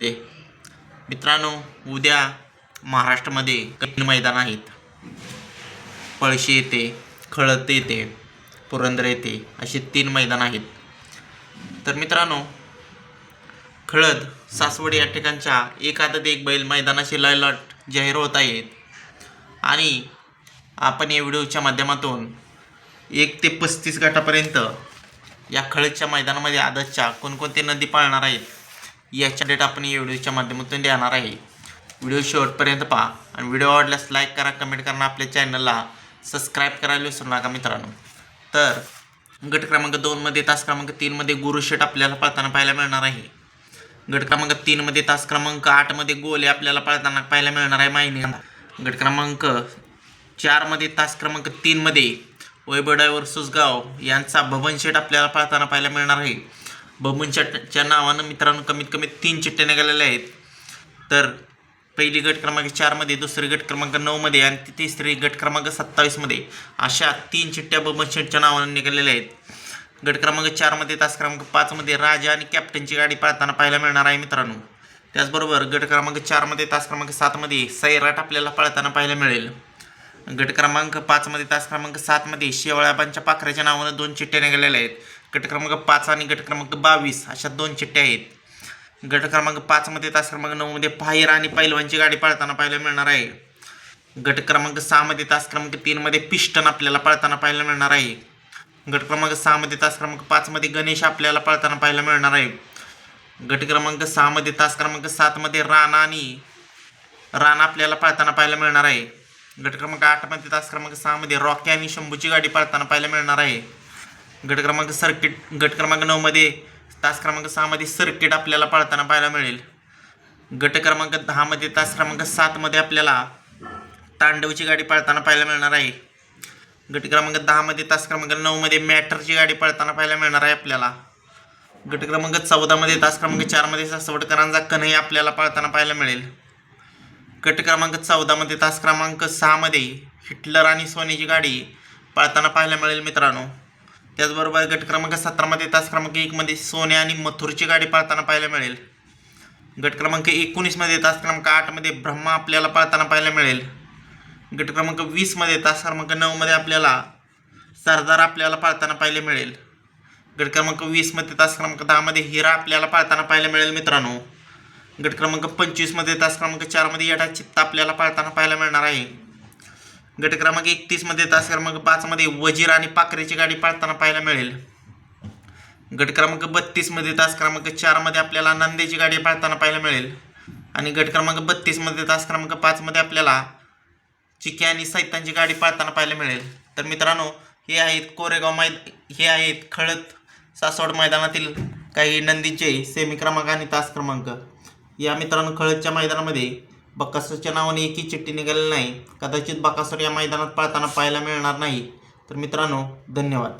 ते मित्रांनो, उद्या महाराष्ट्रामध्ये 3 मैदान आहेत. पळशी येते, खळद येते, पुरंदर येते, असे 3 मैदान आहेत. तर मित्रांनो, खळद सासवड या ठिकाणच्या एक आदत एक बैल मैदानाचे लॉट जाहीर होत आहेत आणि आपण या व्हिडिओच्या माध्यमातून 1 ते 35 गटापर्यंत या खळदच्या मैदानामध्ये आदतच्या कोणकोणते नंदी पाळणार आहेत याच्या डेट आपण या व्हिडिओच्या माध्यमातून देणार आहे. व्हिडिओ शेवटपर्यंत पहा आणि व्हिडिओ आवडल्यास लाईक करा, कमेंट करा, आपल्या चॅनलला सबस्क्राईब करायला विसरू नका मित्रांनो. तर गट क्रमांक 2 मध्ये तास क्रमांक 3 मध्ये गुरुशेठ आपल्याला पळताना पाहायला मिळणार आहे. गट क्रमांक 3 मध्ये तास क्रमांक 8 मध्ये गोले आपल्याला पळताना पाहायला मिळणार आहे माहिनी. गट क्रमांक 4 मध्ये तास क्रमांक 3 मध्ये वैभवडाय वर्सेस गाव यांचा बबन शेठ आपल्याला पळताना पाहायला मिळणार आहे. बबन शेठच्या नावानं मित्रांनो कमीत कमी 3 चिठ्ठ्या निघालेल्या आहेत. तर पहिली गट क्रमांक 4 मध्ये, दुसरी गट क्रमांक 9 मध्ये आणि तिसरी गट क्रमांक 27 मध्ये अशा 3 चिठ्ठ्या बबन शेठच्या नावानं निघालेल्या आहेत. गट क्रमांक 4 मध्ये तास क्रमांक 5 मध्ये राजा आणि कॅप्टनची गाडी पळताना पाहायला मिळणार आहे मित्रांनो. त्याचबरोबर गट क्रमांक 4 मध्ये तास क्रमांक 7 मध्ये सैराट आपल्याला पळताना पाहायला मिळेल. गट क्रमांक 5 मध्ये तास क्रमांक 7 मध्ये शेवळ्याबांच्या पाखराच्या नावानं 2 चिठ्ठ्या निघालेल्या आहेत. गट क्रमांक 5 आणि गट क्रमांक 22 अशा 2 चिठ्ठ्या आहेत. गट क्रमांक 5 मध्ये तास क्रमांक 9 मध्ये फायर आणि पैलवानची गाडी पळताना पाहायला मिळणार आहे. गट क्रमांक 6 मध्ये तास क्रमांक 3 मध्ये पिस्टन आपल्याला पळताना पाहायला मिळणार आहे. गट क्रमांक 6 मध्ये तास क्रमांक 5 मध्ये गणेश आपल्याला पळताना पाहायला मिळणार आहे. गट क्रमांक 6 मध्ये तास क्रमांक 7 मध्ये राणा आपल्याला पळताना पाहायला मिळणार आहे. गट क्रमांक 8 मध्ये तास क्रमांक 6 मध्ये रॉकी आणि शंभूची गाडी पळताना पाहायला मिळणार आहे. गट क्रमांक 9 मध्ये तास क्रमांक 6 मध्ये सर्किट आपल्याला पळताना पाहायला मिळेल. गट क्रमांक 10 मध्ये तास क्रमांक 7 मध्ये आपल्याला तांडवची गाडी पळताना पाहायला मिळणार आहे. गट क्रमांक 10 मध्ये तास क्रमांक 9 मध्ये मॅटरची गाडी पळताना पाहायला मिळणार आहे आपल्याला. गट क्रमांक 14 मध्ये तास क्रमांक 4 मध्ये सासवडकरांचा कन्हैया आपल्याला पळताना पाहायला मिळेल. गट क्रमांक 14 मध्ये तास क्रमांक 6 मध्ये हिटलर आणि सोन्याची गाडी पळताना पाहायला मिळेल मित्रांनो. त्याचबरोबर गट क्रमांक 17 मध्ये तास क्रमांक 1 मध्ये सोन्या आणि मथुरची गाडी पळताना पाहायला मिळेल. गट क्रमांक 19 मध्ये तास क्रमांक 8 मध्ये ब्रह्मा आपल्याला पळताना पाहायला मिळेल. गट क्रमांक 20 मध्ये तास क्रमांक 9 मध्ये आपल्याला सरदार आपल्याला पळताना पाहायला मिळेल. गट क्रमांक 20 मध्ये तास क्रमांक 10 मध्ये हिरा आपल्याला पळताना पाहायला मिळेल मित्रांनो. गट क्रमांक 25 मध्ये तास क्रमांक 4 मध्ये येडा चित्ता आपल्याला पळताना पाहायला मिळणार आहे. गट क्रमांक 31 मध्ये तास क्रमांक 5 मध्ये वजीर आणि पाखरेची गाडी पळताना पाहायला मिळेल. गट क्रमांक 32 मध्ये तास क्रमांक 4 मध्ये आपल्याला नंदेची गाडी पळताना पाहायला मिळेल. आणि गट क्रमांक 32 मध्ये तास क्रमांक 5 मध्ये आपल्याला चिक्या आणि सैतांची गाडी पळताना पाहायला मिळेल. तर मित्रांनो, हे आहेत खळद सासवड मैदानातील काही नंदींचे सेमी क्रमांक आणि तास क्रमांक. या मित्रांनो, खळदच्या मैदानामध्ये बकासूरच्या नावाने एकही चिठ्ठी निघालेली नाही. कदाचित बकासूर या मैदानात पळताना पाहायला मिळणार नाही. तर मित्रांनो, धन्यवाद.